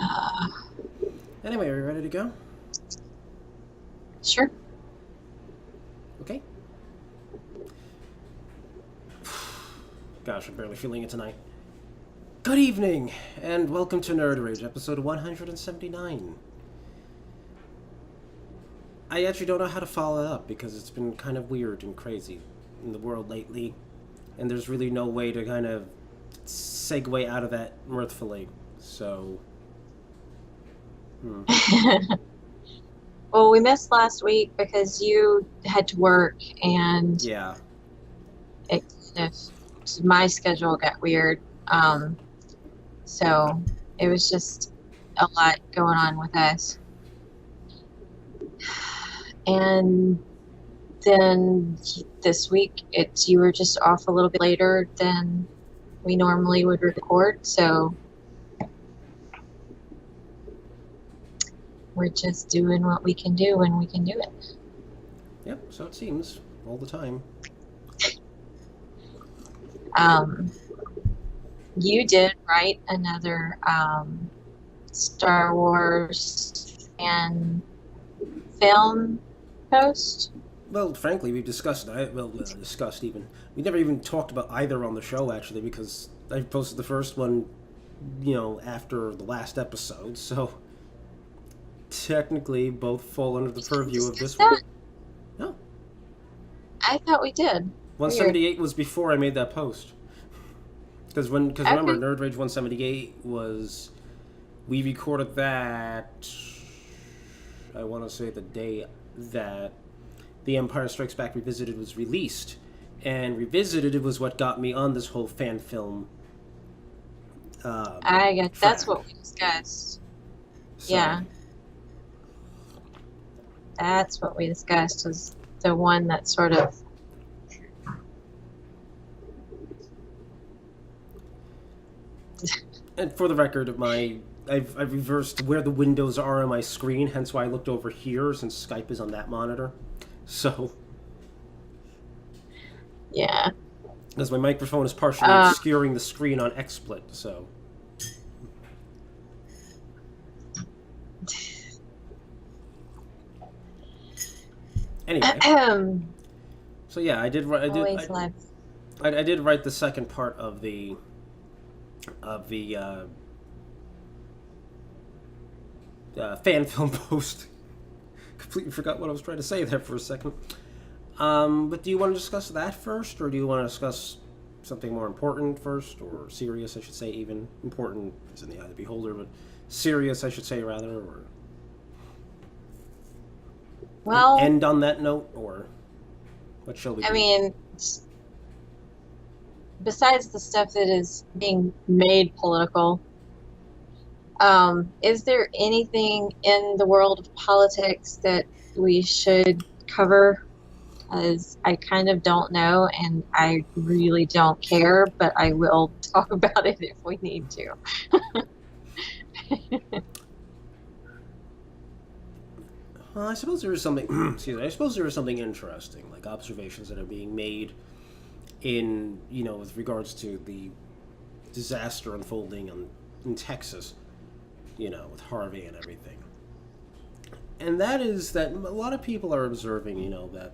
Uh, Anyway, are you ready to go? sure. Okay. Gosh, I'm barely feeling it tonight. Good evening, and welcome to Nerd Rage, episode 179. I actually don't know how to follow it up because it's been kind of weird and crazy in the world lately, and there's really no way to kind of segue out of that mirthfully. So, hmm. Well, we missed last week because you had to work and Yeah. it kind of, my schedule got weird. So it was just a lot going on with us. And then this week, you were just off a little bit later than we normally would record. So we're just doing what we can do when we can do it. Yep, so it seems all the time. You did write another Star Wars and film post. Well, frankly, we've discussed. Discussed even. We never even talked about either on the show actually, because I posted the first one, after the last episode. So technically, both fall under the purview of this one. That? No, I thought we did. Weird. 178 was before I made that post. Because remember, Okay. Nerd Rage 178 was we recorded that. I want to say the day that The Empire Strikes Back Revisited was released. And Revisited was what got me on this whole fan film. I guess that's track. what we discussed. So, Yeah, that's what we discussed was the one that sort of. and for the record, I've reversed where the windows are on my screen, hence why I looked over here since Skype is on that monitor. So, Yeah. as my microphone is partially Uh, obscuring the screen on XSplit, so. Anyway, so yeah, I did. always live. I did write the second part of the fan film post. Completely forgot what I was trying to say there for a second. But do you want to discuss that first, or do you want to discuss something more important first, or serious, I should say? Even important is in the eye of the beholder, but serious, I should say, rather, or Well, end on that note, or what shall we do? I mean, besides the stuff that is being made political, is there anything in the world of politics that we should cover? As I kind of don't know, and I really don't care, but I will talk about it if we need to. Well, I suppose there is something. Excuse me. I suppose there is something interesting, like observations that are being made in with regards to the disaster unfolding in Texas, with Harvey and everything. And that is that a lot of people are observing, that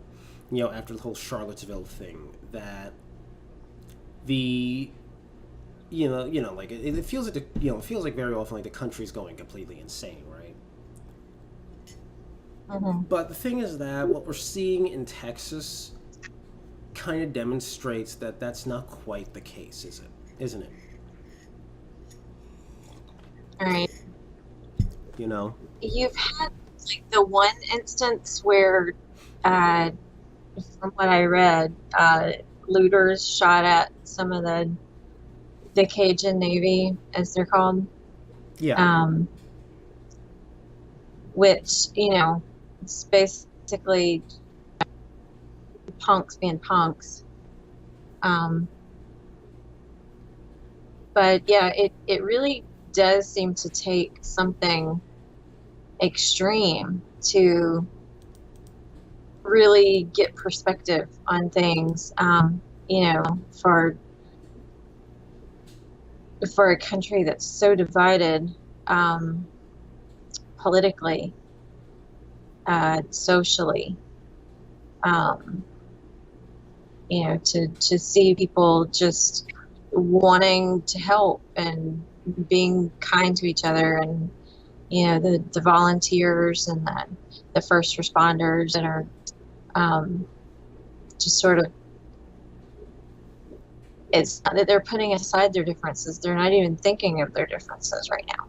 after the whole Charlottesville thing, that the like it feels like it feels like very often like the country's going completely insane, right? Mm-hmm. But the thing is that what we're seeing in Texas kind of demonstrates that that's not quite the case, is it? Isn't it? All right. You've had like the one instance where, uh, from what I read, looters shot at some of the Cajun Navy, as they're called, Yeah. which it's basically punks being punks. But yeah, it really does seem to take something extreme to really get perspective on things. For a country that's so divided, um, politically, socially. Um, to see people just wanting to help and being kind to each other, and the volunteers and the first responders that are just sort of, it's not that they're putting aside their differences, they're not even thinking of their differences right now.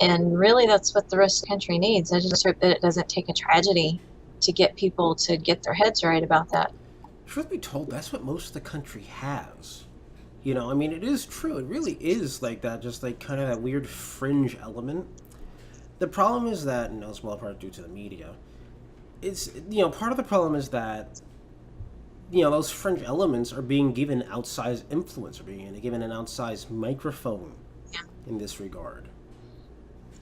And really, that's what the rest of the country needs. I just hope that it doesn't take a tragedy to get people to get their heads right about that. Truth be told, that's what most of the country has. I mean, it is true. It really is like that, just like kind of that weird fringe element. The problem is that, and as well part due to the media, it's, part of the problem is that, those fringe elements are being given outsized influence, or being given an outsized microphone in this regard.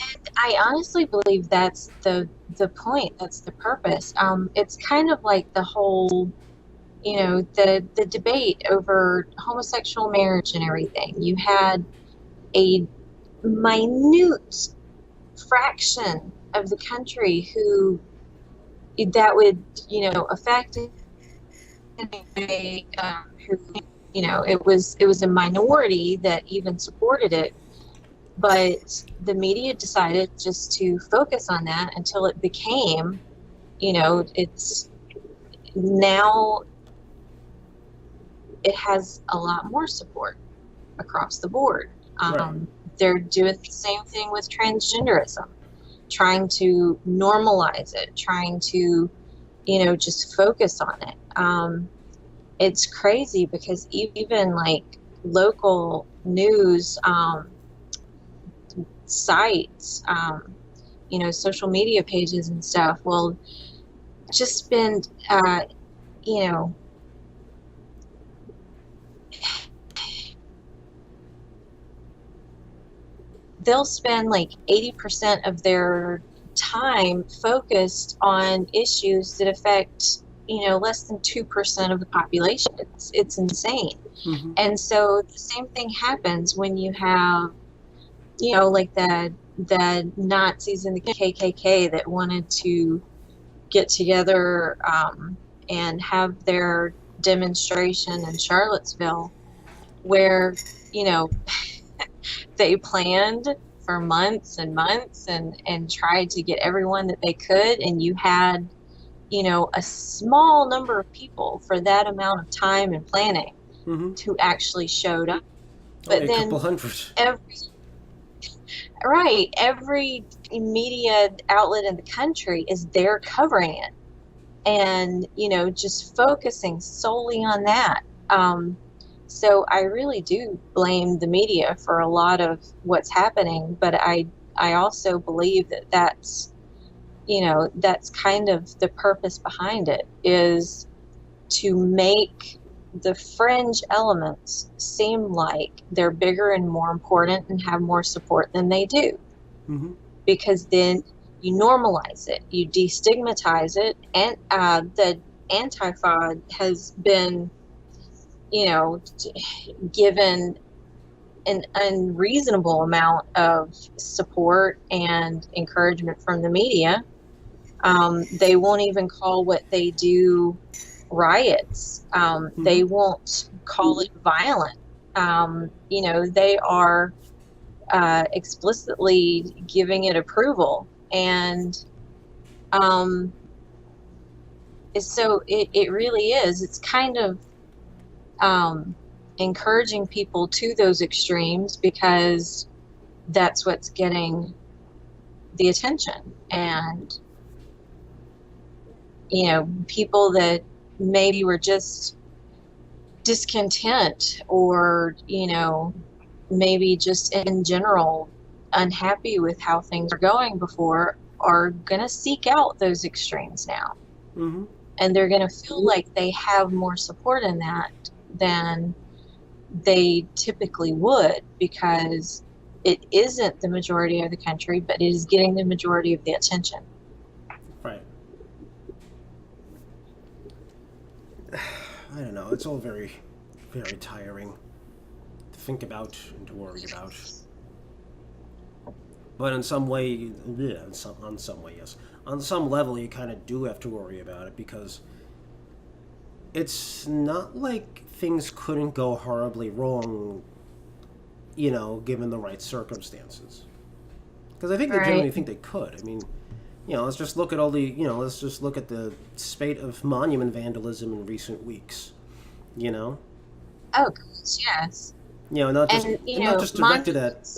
And I honestly believe that's the point. That's the purpose. It's kind of like the whole, the debate over homosexual marriage and everything. You had a minute fraction of the country who that would, affect, who, it was a minority that even supported it. But the media decided just to focus on that until it became, it's now it has a lot more support across the board. Right. They're doing the same thing with transgenderism, trying to normalize it, trying to, just focus on it. It's crazy because even like local news, sites, social media pages and stuff will just spend, they'll spend like 80% of their time focused on issues that affect, less than 2% of the population. It's insane. Mm-hmm. And so the same thing happens when you have, like the Nazis and the KKK that wanted to get together and have their demonstration in Charlottesville, where, they planned for months and months and tried to get everyone that they could. And you had, a small number of people for that amount of time and planning Mm-hmm. who actually showed up. But Only a couple hundred. Every media outlet in the country is there covering it, and just focusing solely on that. So I really do blame the media for a lot of what's happening, but I also believe that that's kind of the purpose behind it, is to make the fringe elements seem like they're bigger and more important and have more support than they do. Mm-hmm. Because then you normalize it, you destigmatize it, and the Antifa has been, given an unreasonable amount of support and encouragement from the media. They won't even call what they do riots. They won't call it violent. They are explicitly giving it approval. And so it really is. It's kind of encouraging people to those extremes because that's what's getting the attention. And, people that maybe were just discontent or, maybe just in general unhappy with how things are going before, are going to seek out those extremes now. Mm-hmm. And they're going to feel like they have more support in that than they typically would, because it isn't the majority of the country, but it is getting the majority of the attention. Right. I don't know. It's all very, very tiring. The think about and to worry about. But in some way, yeah, on some way, yes. On some level, you kind of do have to worry about it because it's not like things couldn't go horribly wrong, given the right circumstances. Because I think they generally Right. think they could. I mean, let's just look at let's just look at the spate of monument vandalism in recent weeks. You know, Oh, gosh, yes. not just And, not just directed at.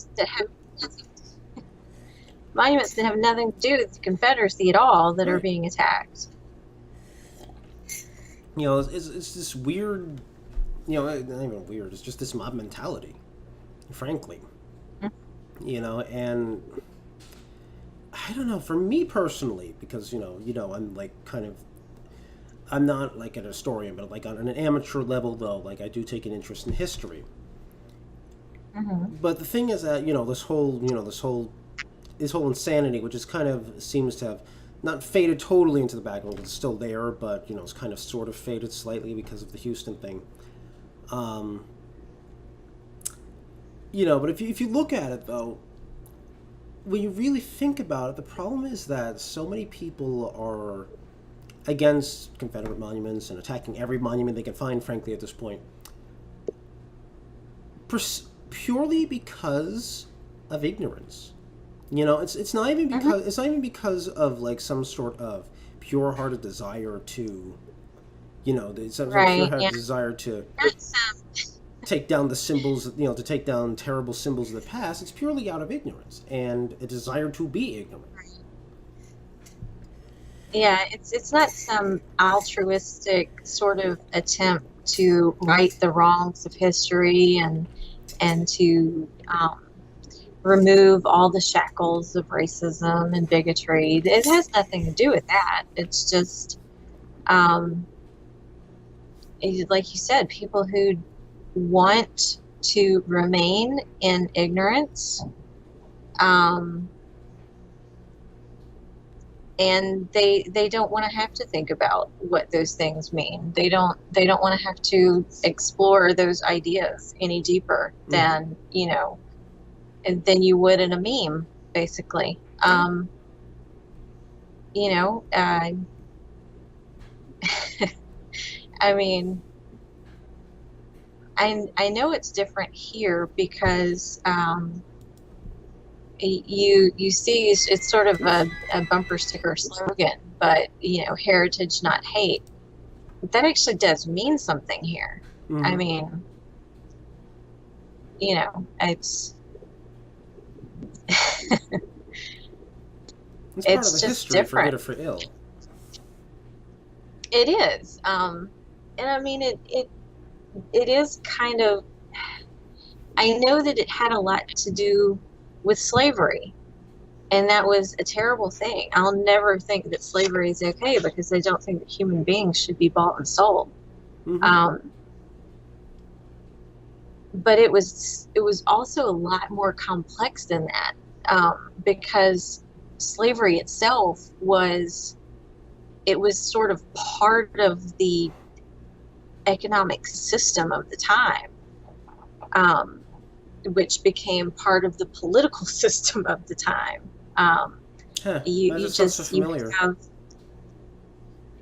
Monuments that have nothing to do with the Confederacy at all that are Right. being attacked. It's this weird. Not even weird. It's just this mob mentality, frankly. And I don't know. For me personally, because I'm like kind of. I'm not like an historian, but like on an amateur level, though, like I do take an interest in history. Hmm. But the thing is that this whole insanity, which is kind of seems to have not faded totally into the background, it's still there, but it's kind of sort of faded slightly because of the Houston thing. Um, but if you look at it though, when you really think about it, the problem is that so many people are against Confederate monuments and attacking every monument they can find, frankly, at this point, purely because of ignorance. It's not even because of like some sort of pure-hearted desire to, some sort of Right. pure-hearted Yeah. desire to That's take down the symbols, to take down terrible symbols of the past. It's purely out of ignorance and a desire to be ignorant. yeah. It's not some altruistic sort of attempt to right the wrongs of history and to remove all the shackles of racism and bigotry. It has nothing to do with that. It's just, um, like you said, people who want to remain in ignorance, um, and they don't want to have to think about what those things mean. They don't want to have to explore those ideas any deeper than than you would in a meme, basically. You know, uh, I mean, I know it's different here because you see it's sort of a bumper sticker slogan, but heritage not hate. That actually does mean something here. I Mm-hmm. mean, it's It's part of it's the just history, for good different. or for ill. It is, and I mean it is kind of. I know that it had a lot to do with slavery, and that was a terrible thing. I'll never think that slavery is okay because I don't think that human beings should be bought and sold. Mm-hmm. Um, but it was also a lot more complex than that, because slavery itself was sort of part of the economic system of the time, um, which became part of the political system of the time. Huh, You that you just sounds so just you familiar. have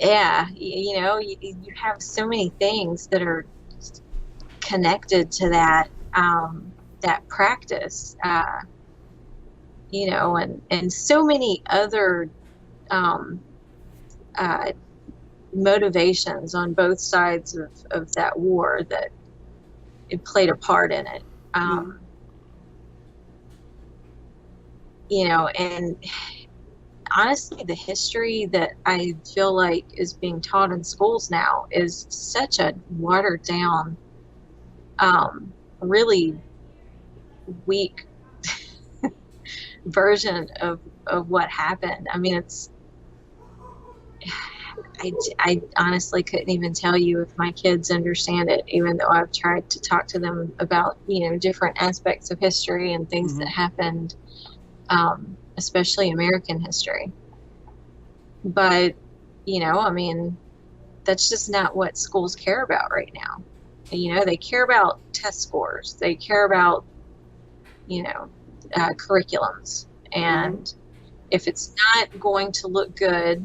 yeah you have so many things that are connected to that practice, and so many other um, uh, motivations on both sides of that war that it played a part in it. Mm-hmm. Um, and honestly, the history that I feel like is being taught in schools now is such a watered down, really weak version of what happened. I mean, I honestly couldn't even tell you if my kids understand it, even though I've tried to talk to them about, different aspects of history and things Mm-hmm. that happened, especially American history. But, I mean, that's just not what schools care about right now. They care about test scores. They care about, curriculums. Mm-hmm. And if it's not going to look good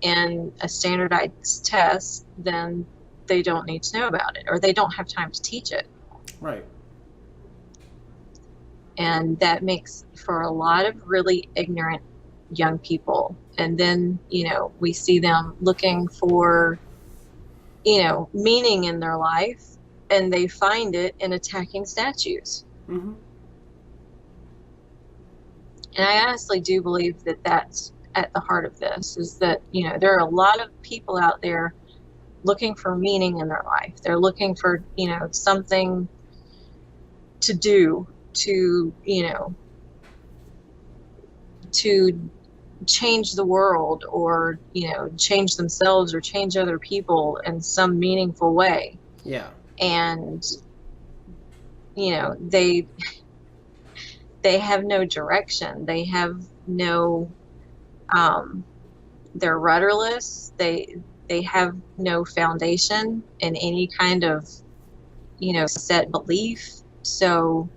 in a standardized test, then they don't need to know about it, or they don't have time to teach it. Right. And that makes for a lot of really ignorant young people. And then, we see them looking for, meaning in their life, and they find it in attacking statues. Mm-hmm. And I honestly do believe that that's at the heart of this, is that, there are a lot of people out there looking for meaning in their life. They're looking for, something to do, to, to change the world, or, change themselves or change other people in some meaningful way. Yeah. And, they have no direction. They have no, they're rudderless. They have no foundation in any kind of, set belief. So,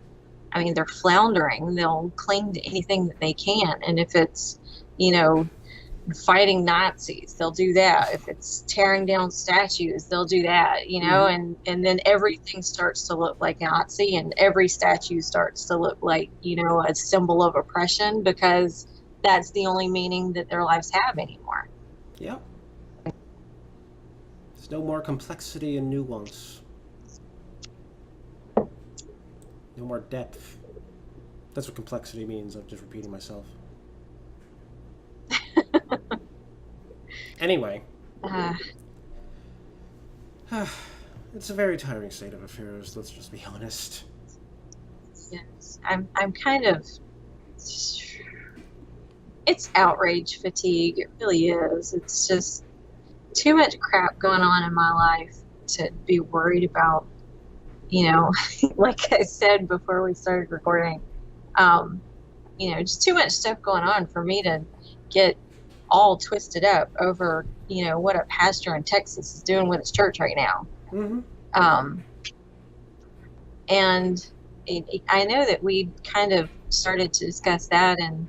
they're floundering. They'll cling to anything that they can. And if it's, fighting Nazis, they'll do that. If it's tearing down statues, they'll do that, Mm-hmm. and then everything starts to look like Nazi, and every statue starts to look like, a symbol of oppression, because that's the only meaning that their lives have anymore. Yep. There's no more complexity and nuance. No more depth. That's what complexity means. I'm just repeating myself. Anyway, Uh, it's a very tiring state of affairs, let's just be honest. yes, I'm kind of, it's outrage fatigue. It really is. It's just too much crap going on in my life to be worried about, like I said before we started recording, um, just too much stuff going on for me to get all twisted up over, what a pastor in Texas is doing with his church right now. Mm-hmm. Um, and I know that we kind of started to discuss that in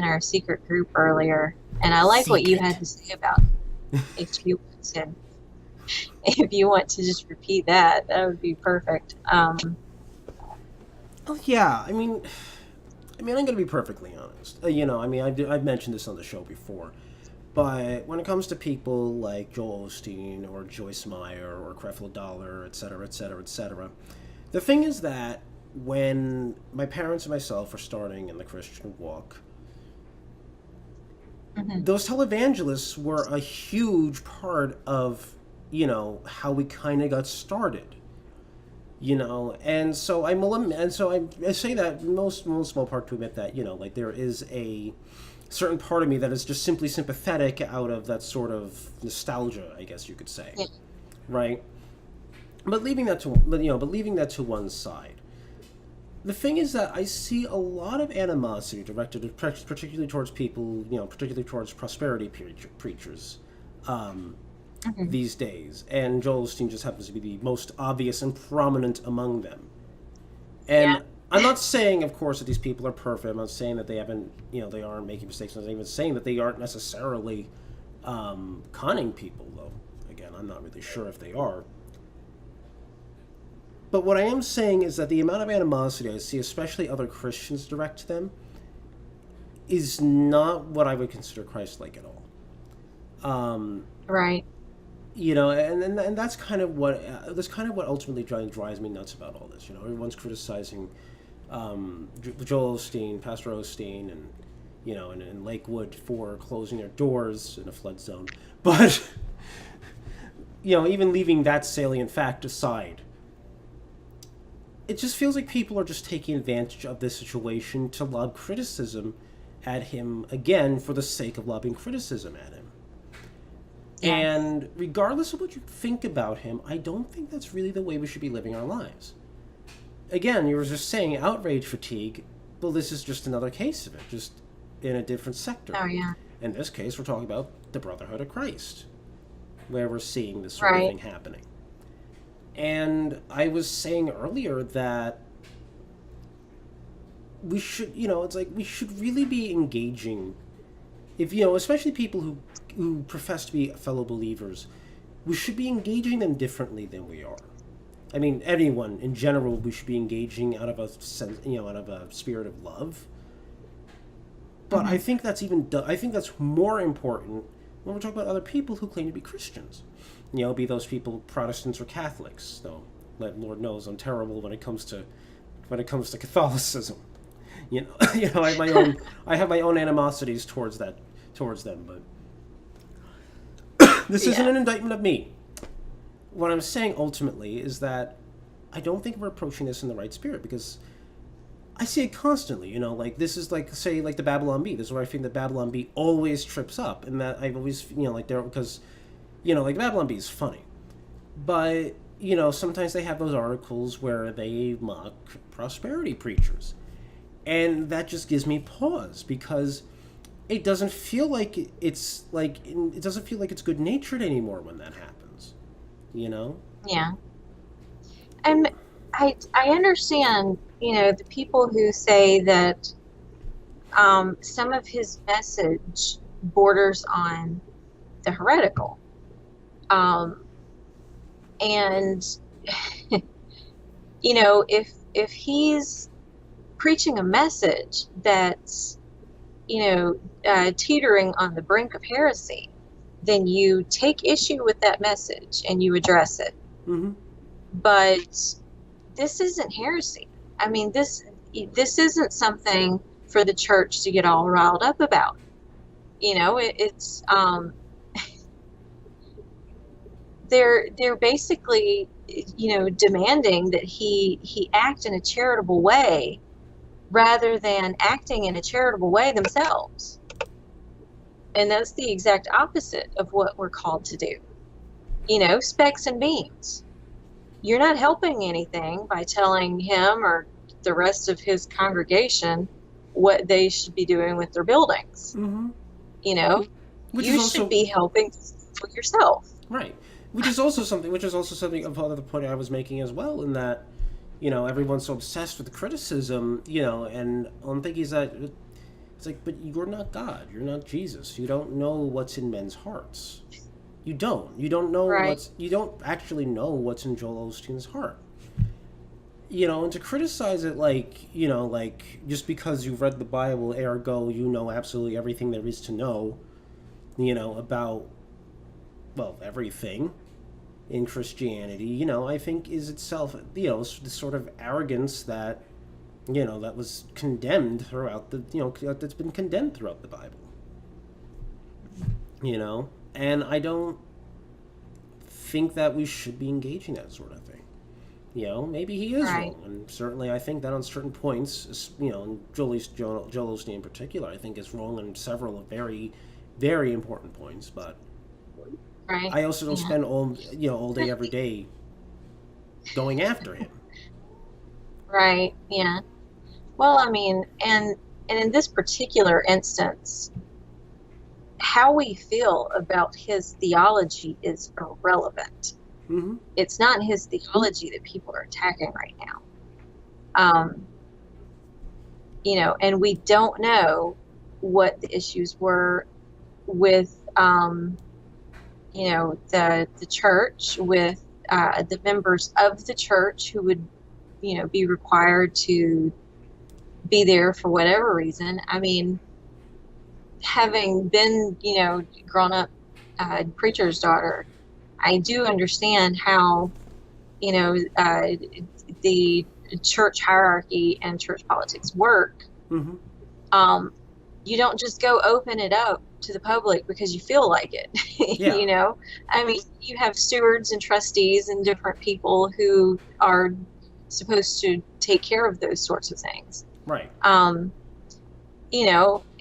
our secret group earlier, and I like what you had to say about it. If you want to just repeat that, that would be perfect. Oh yeah, I'm going to be perfectly honest. I've mentioned this on the show before, but when it comes to people like Joel Osteen or Joyce Meyer or Creflo Dollar, etc., etc., etc., the thing is that when my parents and myself were starting in the Christian walk, Mhm. those televangelists were a huge part of, how we kind of got started. And so I say that most small part to admit that, like there is a certain part of me that is just simply sympathetic out of that sort of nostalgia, I guess you could say, Yeah. right? But leaving that to one side, the thing is that I see a lot of animosity directed particularly towards people, particularly towards prosperity preachers. Mhm. These days, and Joel Osteen just happens to be the most obvious and prominent among them. Yeah. And I'm not saying, of course, that these people are perfect. I'm not saying that they haven't, they aren't making mistakes. I'm not even saying that they aren't necessarily conning people, though. Again, I'm not really sure if they are. But what I am saying is that the amount of animosity I see, especially other Christians direct to them, is not what I would consider Christ-like at all. Right. And that's kind of what ultimately drives me nuts about all this. Everyone's criticizing Joel Osteen, Pastor Osteen, and and Lakewood for closing their doors in a flood zone. But even leaving that salient fact aside, it just feels like people are just taking advantage of this situation to lob criticism at him again for the sake of lobbing criticism at him. Yes. And regardless of what you think about him, I don't think that's really the way we should be living our lives. Again, you were just saying outrage fatigue. Well, this is just another case of it, just in a different sector. Oh yeah. In this case, we're talking about the Brotherhood of Christ, where we're seeing this sort of Right. thing happening. And I was saying earlier that we should, it's like we should really be engaging, if especially people who profess to be fellow believers, we should be engaging them differently than we are. I mean, anyone in general, we should be engaging out of a sense, out of a spirit of love. But I think that's more important when we're talking about other people who claim to be Christians. Be those people Protestants or Catholics. Though, Lord knows I'm terrible when it comes to Catholicism. I have my own animosities towards them. But this isn't an indictment of me. What I'm saying ultimately is that I don't think we're approaching this in the right spirit, because I see it constantly. This is say the Babylon Bee. This is where I think the Babylon Bee always trips up, and that I've always because the Babylon Bee is funny, but sometimes they have those articles where they mock prosperity preachers, and that just gives me pause, because it doesn't feel like it's good natured anymore when that happens. Yeah. And I understand, the people who say that some of his message borders on the heretical. And if he's preaching a message that's teetering on the brink of heresy, then you take issue with that message and you address it. Mm-hmm. But this isn't heresy. I mean, this isn't something for the church to get all riled up about. It's they're basically demanding that he act in a charitable way rather than acting in a charitable way themselves. And that's the exact opposite of what we're called to do. Specks and beans. You're not helping anything by telling him or the rest of his congregation what they should be doing with their buildings. Mm-hmm. You should be helping for yourself. Right. Which is also something about the point I was making as well, in that, everyone's so obsessed with criticism, and one thing is that it's like, but you're not God. You're not Jesus. You don't know what's in men's hearts. You don't. You don't know right. You don't actually know what's in Joel Osteen's heart. And to criticize it just because you've read the Bible, ergo you know absolutely everything there is to know, about, everything in Christianity, I think is itself, this sort of arrogance that, that was condemned throughout that's been condemned throughout the Bible. And I don't think that we should be engaging that sort of thing. Maybe he is right. wrong, and certainly I think that on certain points, and Joel Osteen in particular, I think is wrong on several very, very important points. But right. I also don't spend all day every day going after him. Right. Yeah. Well, I mean, and in this particular instance, how we feel about his theology is irrelevant. Mm-hmm. It's not his theology that people are attacking right now. And we don't know what the issues were with, the church, with the members of the church who would, be required to be there for whatever reason. I mean, having been, grown up preacher's daughter, I do understand how, the church hierarchy and church politics work. Mm-hmm. You don't just go open it up to the public because you feel like it. Yeah. I mean, you have stewards and trustees and different people who are supposed to take care of those sorts of things. Right.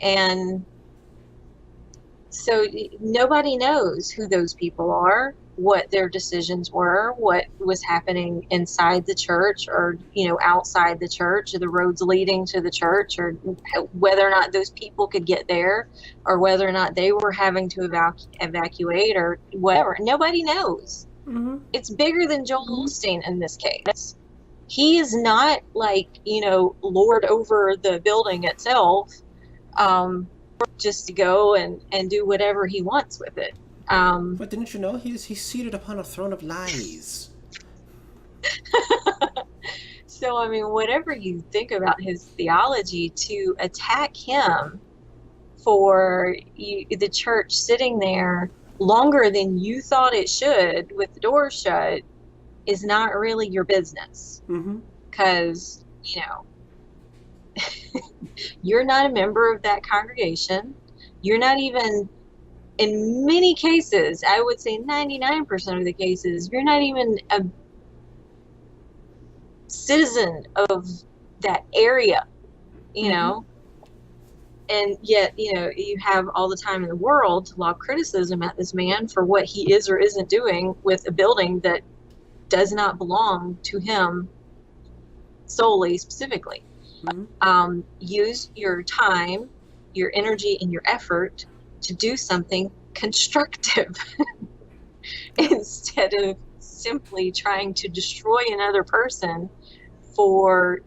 And so nobody knows who those people are, what their decisions were, what was happening inside the church or, outside the church, or the roads leading to the church, or whether or not those people could get there, or whether or not they were having to evacuate or whatever. Nobody knows. Mm-hmm. It's bigger than Joel Osteen in this case. He is not like, lord over the building itself, just to go and do whatever he wants with it. But didn't you know he's seated upon a throne of lies? So, I mean, whatever you think about his theology, to attack him for the church sitting there longer than you thought it should with the door shut is not really your business. Mm-hmm. Because, you're not a member of that congregation. You're not even, in many cases, I would say 99% of the cases, you're not even a citizen of that area, and yet, you have all the time in the world to lob criticism at this man for what he is or isn't doing with a building that does not belong to him solely, specifically. Mm-hmm. Use your time, your energy, and your effort to do something constructive instead of simply trying to destroy another person for,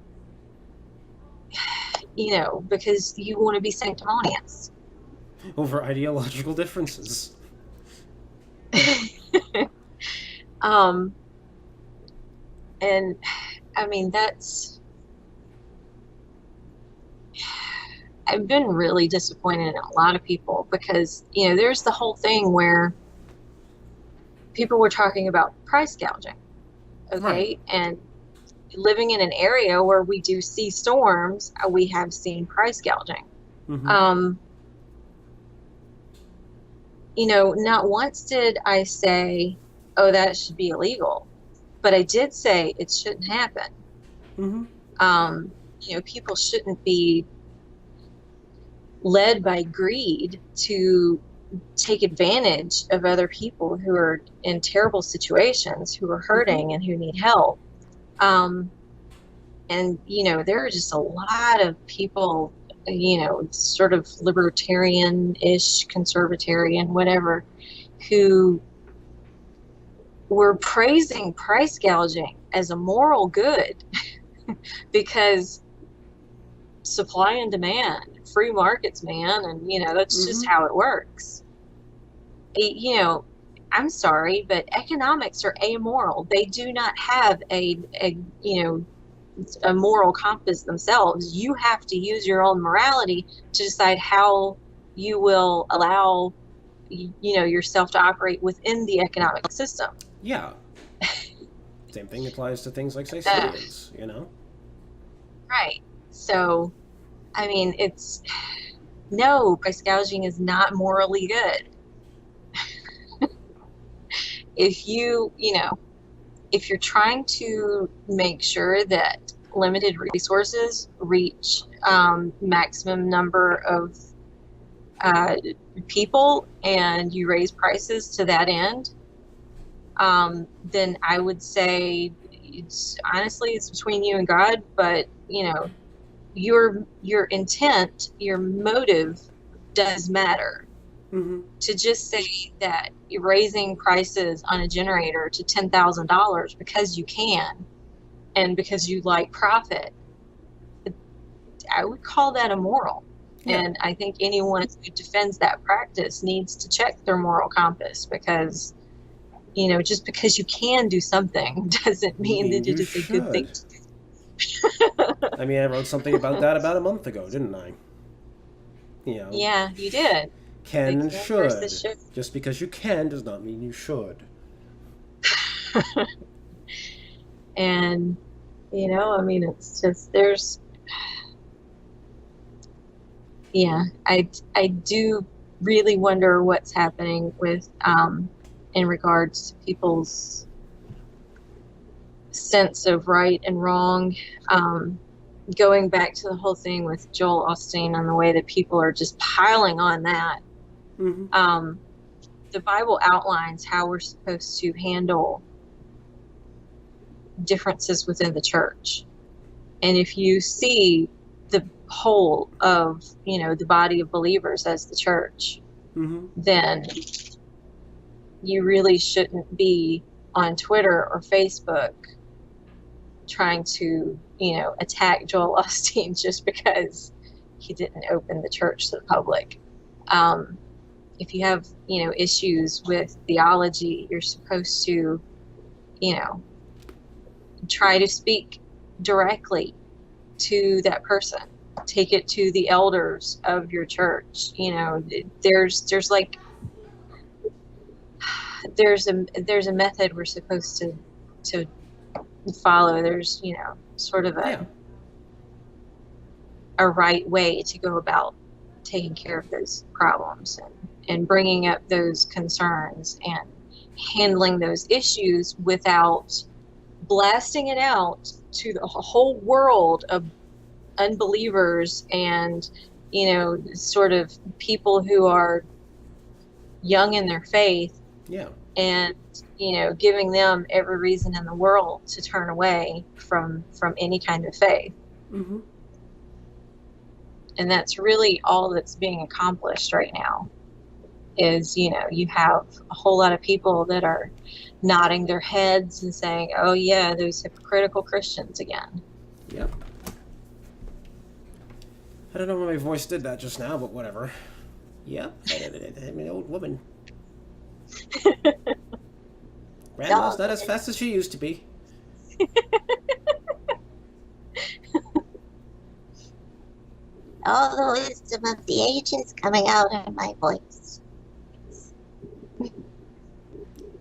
because you want to be sanctimonious. Over ideological differences. And I mean, I've been really disappointed in a lot of people because, there's the whole thing where people were talking about price gouging. Okay. Right. And living in an area where we do see storms, we have seen price gouging. Mm-hmm. Not once did I say, oh, that should be illegal, but I did say it shouldn't happen. Mm-hmm. People shouldn't be led by greed to take advantage of other people who are in terrible situations, who are hurting, and who need help. And there are just a lot of people, sort of libertarian-ish, conservatarian, whatever, who were praising price gouging as a moral good because supply and demand, free markets, man, and that's just how it works. I'm sorry, but economics are amoral. They do not have a moral compass themselves. You have to use your own morality to decide how you will allow yourself to operate within the economic system. Yeah. Same thing applies to things like, say, science, Right. So, I mean, price gouging is not morally good. If you're trying to make sure that limited resources reach maximum number of people, and you raise prices to that end, then I would say it's between you and God, but your intent, your motive does matter. Mm-hmm. To just say that you're raising prices on a generator to $10,000 because you can and because you like profit, I would call that immoral. Yeah. And I think anyone who defends that practice needs to check their moral compass, because just because you can do something doesn't mean that it is a good thing to do. I mean, I wrote something about that about a month ago, didn't I? Yeah, you did. Can and should. Just because you can does not mean you should. And, it's just, I do really wonder what's happening with, in regards to people's sense of right and wrong. Going back to the whole thing with Joel Osteen and the way that people are just piling on that. Mm-hmm. The Bible outlines how we're supposed to handle differences within the church. And if you see the whole of, the body of believers as the church, then you really shouldn't be on Twitter or Facebook trying to, attack Joel Osteen just because he didn't open the church to the public. If you have, issues with theology, you're supposed to, try to speak directly to that person. Take it to the elders of your church. There's a method we're supposed to follow. There's, sort of a right way to go about taking care of those problems and bringing up those concerns and handling those issues without blasting it out to the whole world of unbelievers and, sort of people who are young in their faith. Yeah. And, giving them every reason in the world to turn away from any kind of faith. Mm-hmm. And that's really all that's being accomplished right now is, you have a whole lot of people that are nodding their heads and saying, oh yeah, those hypocritical Christians again. Yep. I don't know why my voice did that just now, but whatever. Yep. I'm an old woman. Grandma's not as fast as she used to be. All the wisdom of the ages coming out in my voice.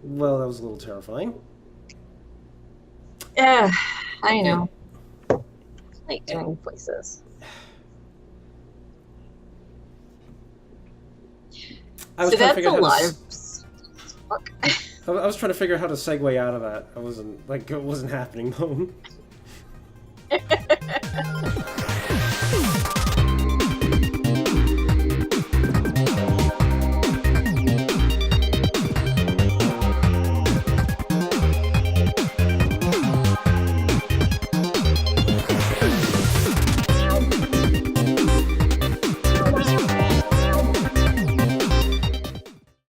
Well, that was a little terrifying. Yeah, I know. I like doing voices. I was So trying to that's figure a out lot how of... Fuck. I was trying to figure out how to segue out of that. It wasn't happening though.